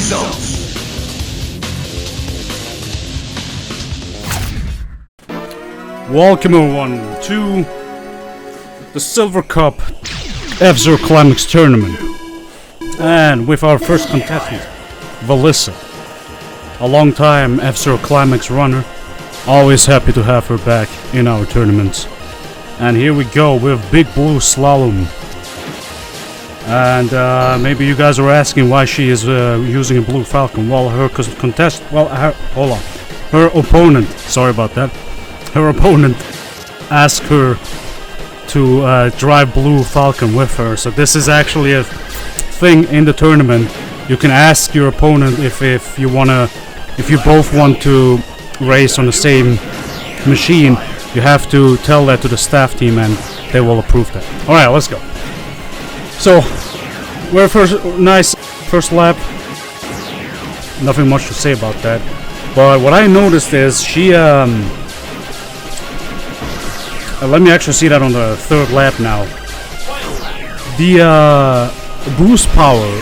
results. Welcome everyone to the Silver Cup F-Zero Climax tournament, and with our first contestant, Valyssa, a long-time F-Zero Climax runner. Always happy to have her back in our tournaments. And here we go with Big Blue Slalom. And maybe you guys are asking why she is using a Blue Falcon. Well, her opponent, sorry about that. Her opponent asked her to drive Blue Falcon with her. So this is actually a thing in the tournament. You can ask your opponent if you both want to race on the same machine. You have to tell that to the staff team and they will approve that. Alright, let's go. So we're nice first lap. Nothing much to say about that. But what I noticed is she let me actually see that on the third lap now. The boost power,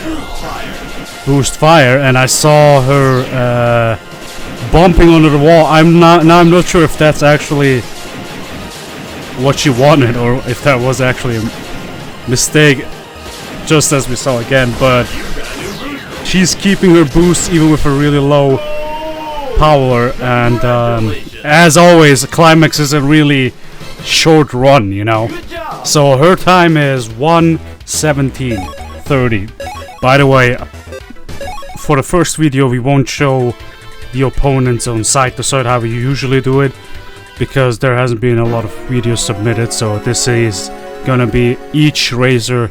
boost fire, and I saw her bumping under the wall. I'm not sure if that's actually what she wanted or if that was actually a mistake, just as we saw again. But she's keeping her boost even with a really low power, and as always, Climax is a really short run, you know. So her time is 1:17:30. By the way, for the first video we won't show the opponents on side to side how we usually do it, because there hasn't been a lot of videos submitted. So this is gonna be each racer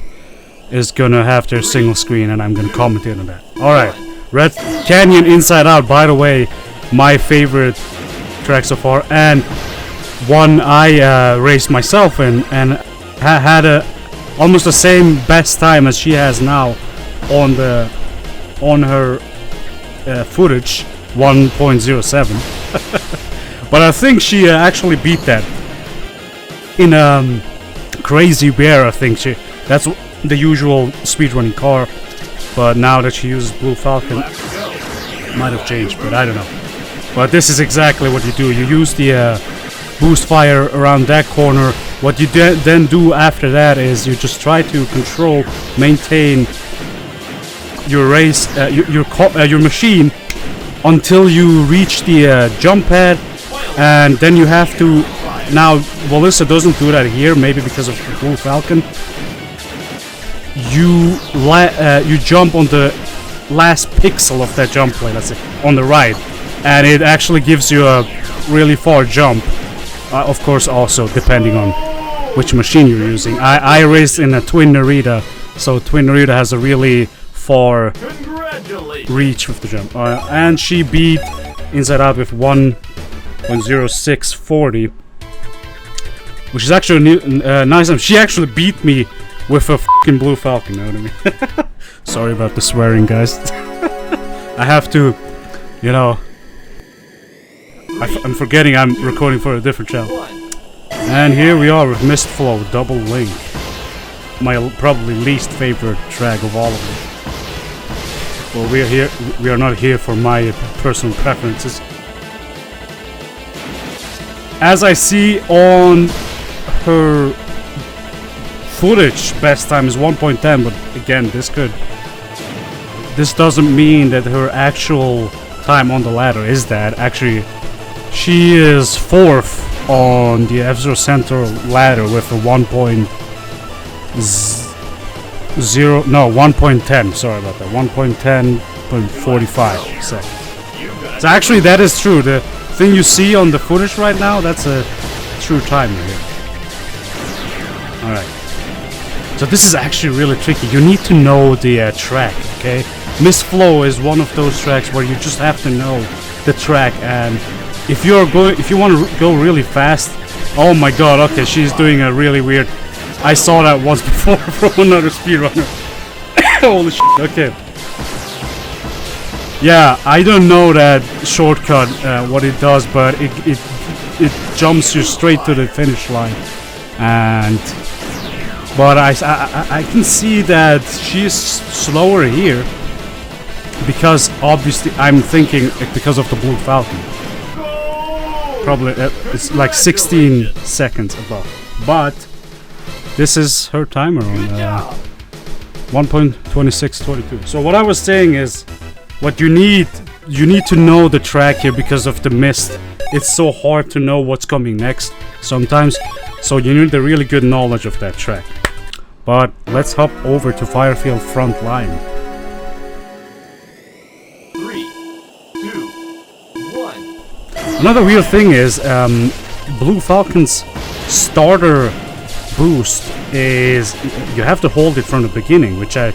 is gonna have their single screen and I'm gonna comment on that. Alright, Red Canyon Inside Out, by the way, my favorite track so far, and one I raced myself in and had almost the same best time as she has now on her footage, 1.07. But I think she actually beat that in Crazy Bear. I think that's the usual speedrunning car, but now that she uses Blue Falcon, might have changed, but I don't know. But this is exactly what you do. You use the boost fire around that corner. What you then do after that is you just try to maintain your race, your machine until you reach the jump pad, and then you have to. Now Valyssa doesn't do that here, maybe because of the Blue Falcon. You jump on the last pixel of that jump plane, let's say on the right, and it actually gives you a really far jump. Of course, also depending on which machine you're using. I raced in a Twin Narita, so Twin Narita has a really far reach with the jump. And she beat Inside Out with 1.0640, which is actually nice. She actually beat me with a fucking Blue Falcon, you know what I mean? Sorry about the swearing, guys. I have to, you know. I'm forgetting I'm recording for a different channel. And here we are with Mist Flow Double Link, my probably least favorite track of all of them. Well, we are not here for my personal preferences. As I see on her footage, best time is 1.10, but again, this doesn't mean that her actual time on the ladder is that. Actually, she is 4th on the F-Zero Center ladder with a 1.10. Sorry about that. 1.10.45 seconds. So actually, that is true. The thing you see on the footage right now, that's a true time here. All right. So this is actually really tricky. You need to know the track. Okay. Mist Flow is one of those tracks where you just have to know the track, and if you want to go really fast, oh my god, okay, she's doing a really weird. I saw that once before from another speedrunner. Holy shit, okay. Yeah, I don't know that shortcut, what it does, but it jumps you straight to the finish line. But I can see that she's slower here. because obviously I'm thinking because of the Blue Falcon. Probably it's like 16 seconds above. But this is her timer on 1.2622. So what I was saying is, what you need to know the track here because of the mist. It's so hard to know what's coming next sometimes. So you need a really good knowledge of that track. But let's hop over to Firefield Front Line. 3, 2, 1. Another weird thing is Blue Falcon's starter boost is you have to hold it from the beginning, which I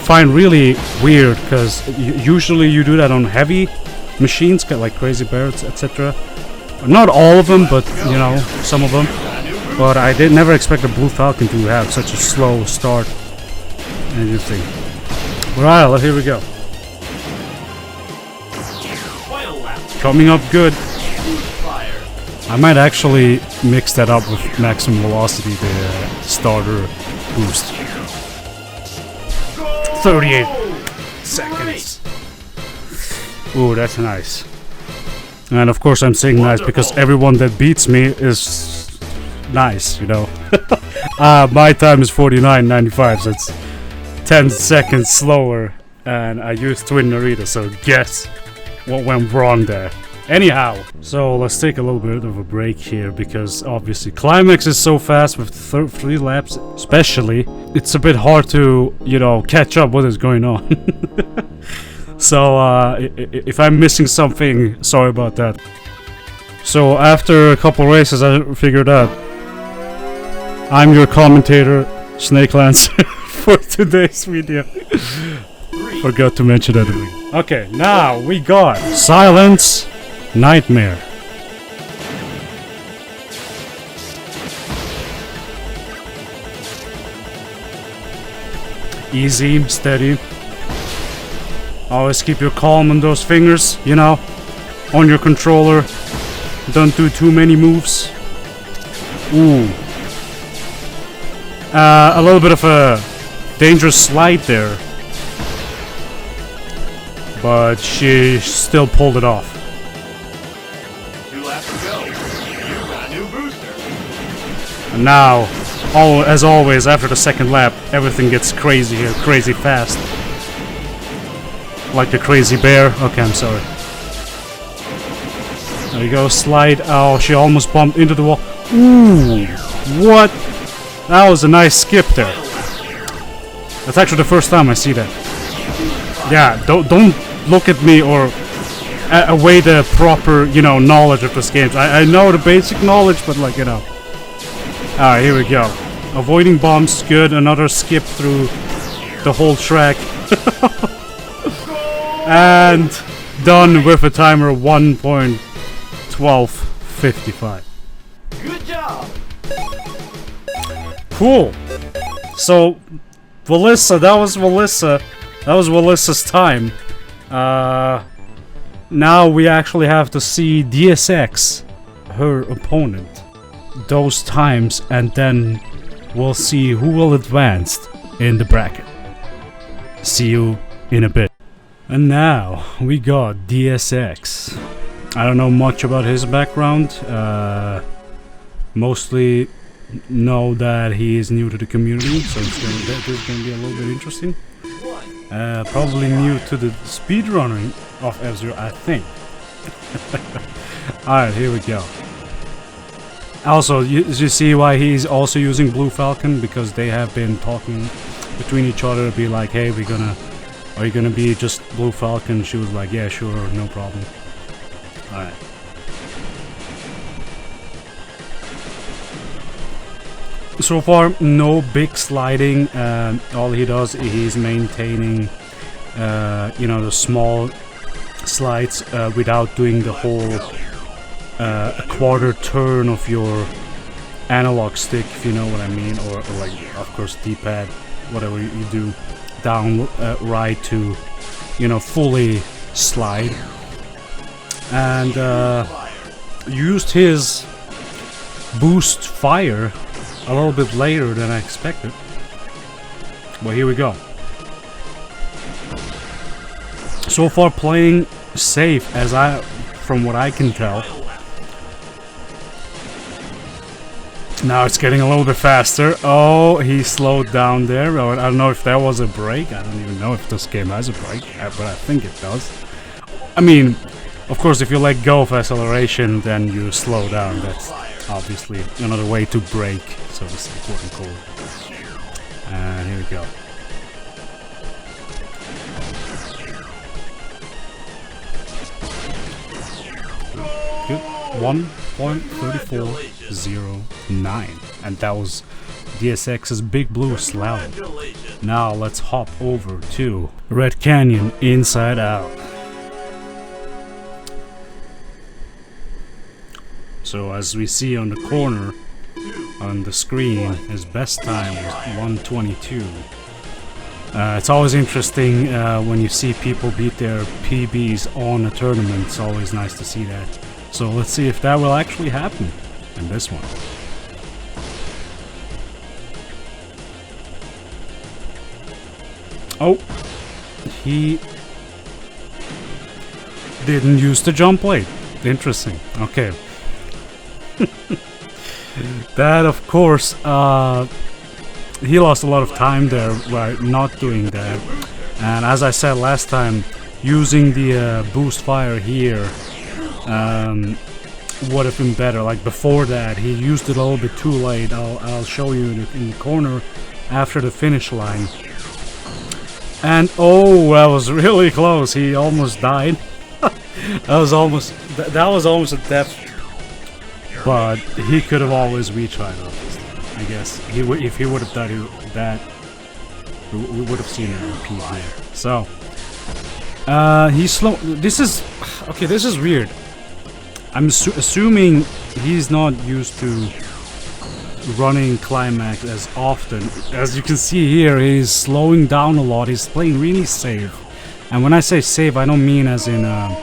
find really weird because usually you do that on heavy machines like Crazy Bears, etc. Not all of them, but you know, some of them. But I did never expect a Blue Falcon to have such a slow start and everything. Alright, well, here we go. Coming up good. I might actually mix that up with maximum velocity, the starter boost. 38 seconds. Ooh, that's nice. And of course I'm saying nice because everyone that beats me is nice, you know. My time is 49.95, so it's 10 seconds slower. And I used Twin Narita, so guess what went wrong there. Anyhow, so let's take a little bit of a break here because obviously Climax is so fast with 3 laps especially. It's a bit hard to, you know, catch up what is going on. So if I'm missing something, sorry about that. So after a couple races I figured out I'm your commentator, Snake Lancer, for today's video. Forgot to mention that. Okay, now we got Silence Nightmare. Easy, steady. Always keep your calm on those fingers, you know, on your controller. Don't do too many moves. Ooh. A little bit of a dangerous slide there. But she still pulled it off. 2 laps to go. You got a new booster. And now, as always, after the second lap, everything gets crazy here, crazy fast. Like the Crazy Bear. Okay, I'm sorry. There we go, slide. Oh, she almost bumped into the wall. Ooh, what? That was a nice skip there. That's actually the first time I see that. Yeah, don't look at me or away the proper, you know, knowledge of this game. I know the basic knowledge, but like, you know. Alright, here we go. Avoiding bombs, good. Another skip through the whole track. And done with a timer of 1.1255. Good job. Cool. So, Valyssa, that was Valyssa. That was Valyssa's time. Now we actually have to see DSX, her opponent, those times, and then we'll see who will advance in the bracket. See you in a bit. And now we got DSX. I don't know much about his background. Mostly know that he is new to the community, so this is going to be a little bit interesting. Probably new to the speedrunning of F-Zero, I think. Alright, here we go. Also, you see why he's also using Blue Falcon? Because they have been talking between each other to be like, hey, are you gonna be just Blue Falcon? She was like, yeah, sure, no problem. Alright. So far, no big sliding. All he does, he's maintaining, you know, the small slides without doing the whole a quarter turn of your analog stick, if you know what I mean, or like, of course, D-pad, whatever you do, down, right to, you know, fully slide. And used his boost fire a little bit later than I expected. Well, here we go. So far playing safe, from what I can tell. Now it's getting a little bit faster. Oh, he slowed down there. I don't know if that was a break. I don't even know if this game has a break, but I think it does. I mean, of course, if you let go of acceleration, then you slow down. That's obviously another way to brake, so to say, quote unquote. And here we go. Good. 1.3409, and that was DSX's Big Blue Slalom. Now let's hop over to Red Canyon Inside Out. So as we see on the corner on the screen, his best time was 1:22. It's always interesting when you see people beat their PBs on a tournament. It's always nice to see that. So let's see if that will actually happen in this one. Oh, he didn't use the jump blade. Interesting. Okay. That, of course, he lost a lot of time there by not doing that. And as I said last time, using the boost fire here would have been better. Like before that, he used it a little bit too late. I'll show you in the corner after the finish line. And oh, that was really close. He almost died. that was almost a death. But he could have always retried, obviously. I guess if he would have done that, we would have seen a repeat there. So he's slow. This is okay. This is weird. I'm assuming he's not used to running Climax as often. As you can see here, he's slowing down a lot. He's playing really safe. And when I say safe, I don't mean as in a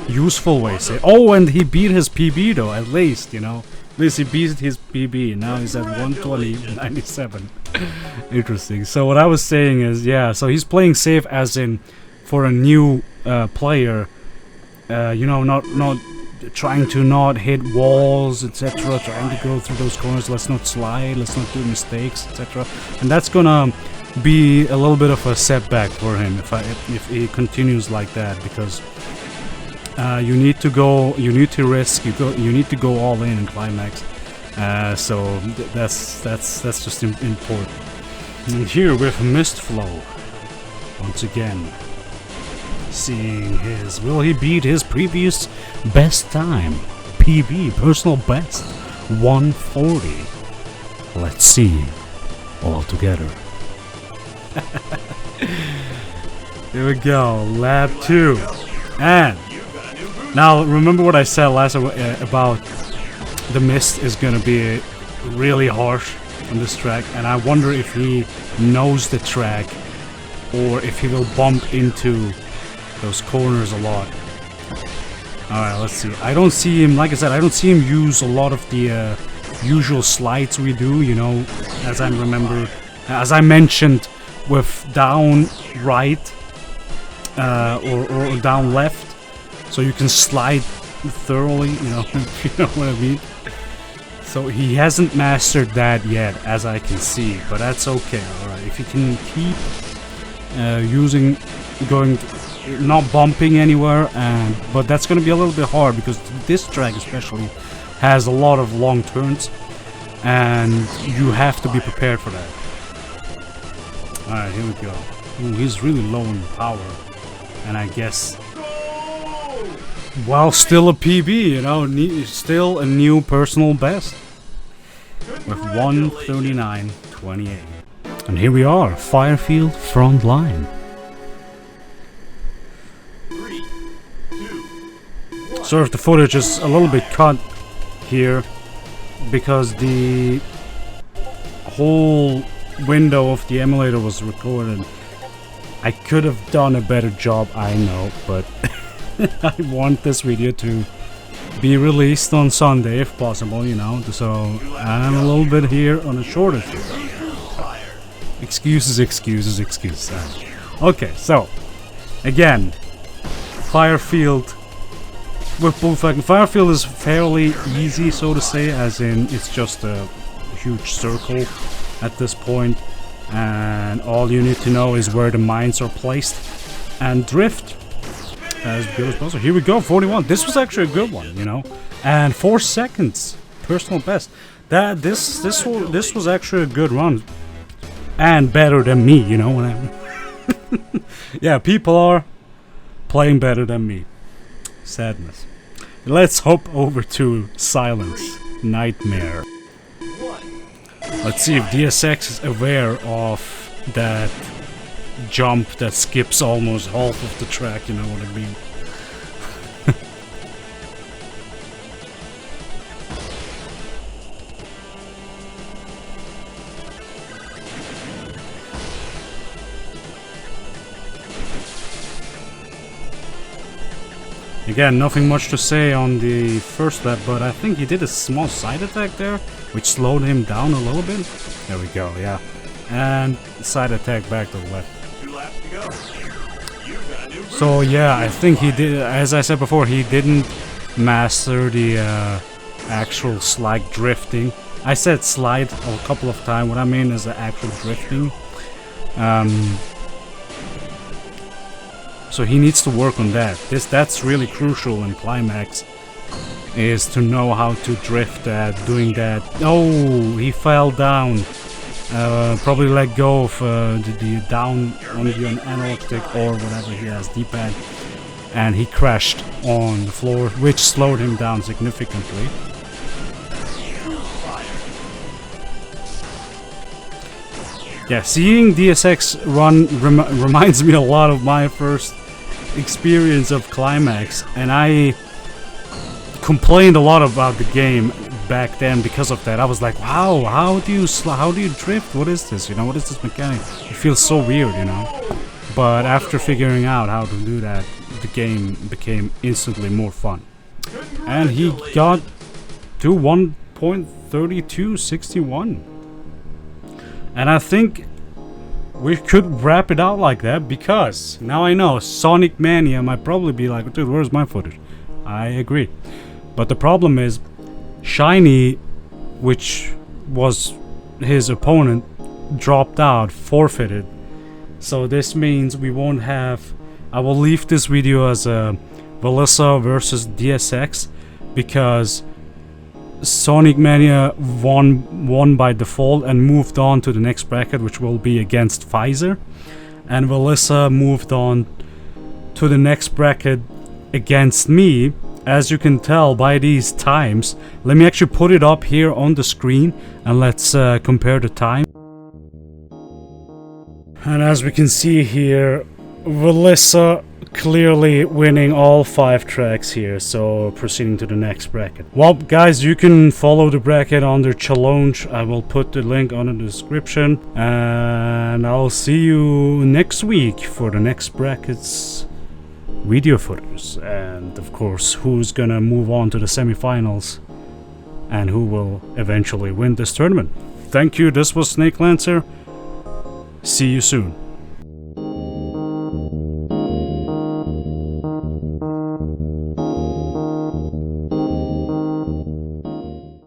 useful way. Safe. Oh, and he beat his PB though, at least, you know. At least he beat his PB. Now he's at 120.97. Interesting. So what I was saying is, yeah, so he's playing safe as in for a new player, you know, not trying to not hit walls, etc., trying to go through those corners, let's not slide, let's not do mistakes, etc. And that's gonna be a little bit of a setback for him if he continues like that, because you need to risk, you need to go all in Climax. So that's just important. And here with Mist Flow, once again, seeing will he beat his previous best time? PB, personal best, 140. Let's see, all together. Here we go, lap 2. And now remember what I said last about the mist is gonna be really harsh on this track, and I wonder if he knows the track or if he will bump into those corners a lot. Alright, let's see. I don't see him, like I said, I don't see him use a lot of the usual slides we do, you know, as I mentioned with down right or down left, so you can slide thoroughly, you know, if you know what I mean. So he hasn't mastered that yet, as I can see, but that's okay. Alright, if he can keep not bumping anywhere, but that's going to be a little bit hard because this track especially has a lot of long turns, and you have to be prepared for that. Alright, here we go. Ooh, he's really low in power, and I guess, well, still a PB, you know, still a new personal best with 139.28. And here we are, Firefield front line. So if the footage is a little bit cut here because the whole window of the emulator was recorded, I could have done a better job, I know, but I want this video to be released on Sunday if possible, you know, so I'm a little bit here on a shortage. Excuses. Okay, so again, Firefield with Bullfighting. Firefield is fairly easy, so to say, as in it's just a huge circle at this point, and all you need to know is where the mines are placed and drift as good as possible. Here we go, 41. This was actually a good one, you know, and 4 seconds, personal best. This was actually a good run, and better than me, you know what I mean? Yeah, people are playing better than me. Sadness. Let's hop over to Silence Nightmare. Let's see if DSX is aware of that jump that skips almost half of the track, you know what I mean? Again, nothing much to say on the first lap, but I think he did a small side attack there, which slowed him down a little bit. There we go, yeah. And side attack back to the left. 2 laps to go. You've got a new boost. So yeah, I think he did, as I said before, he didn't master the actual slide drifting. I said slide a couple of times, what I mean is the actual drifting. So he needs to work on that. That's really crucial in Climax, is to know how to drift doing that. Oh, he fell down. Probably let go of the down on the analog stick or whatever he has, D-pad, and he crashed on the floor, which slowed him down significantly. Yeah, seeing DSX run reminds me a lot of my first experience of Climax, and I complained a lot about the game back then because of that. I was like, wow, how do you drift? What is this? You know, what is this mechanic? It feels so weird, you know. But after figuring out how to do that, the game became instantly more fun. And he got to 1.3261. And I think we could wrap it out like that, because now I know Sonic Mania might probably be like, dude, where's my footage? I agree. But the problem is, Shiny, which was his opponent, dropped out, forfeited. So this means we won't have... I will leave this video as a Valyssa versus DSX, because Sonic Mania won by default and moved on to the next bracket, which will be against Pfizer, and Valyssa moved on to the next bracket against me. As you can tell by these times, let me actually put it up here on the screen and let's compare the time. And as we can see here, Valyssa clearly winning all 5 tracks here, so proceeding to the next bracket. Well, guys, you can follow the bracket under challenge. I will put the link on in the description, and I'll see you next week for the next bracket's video footage, and of course who's gonna move on to the semifinals and who will eventually win this tournament. Thank you, this was Snake Lancer. See you soon.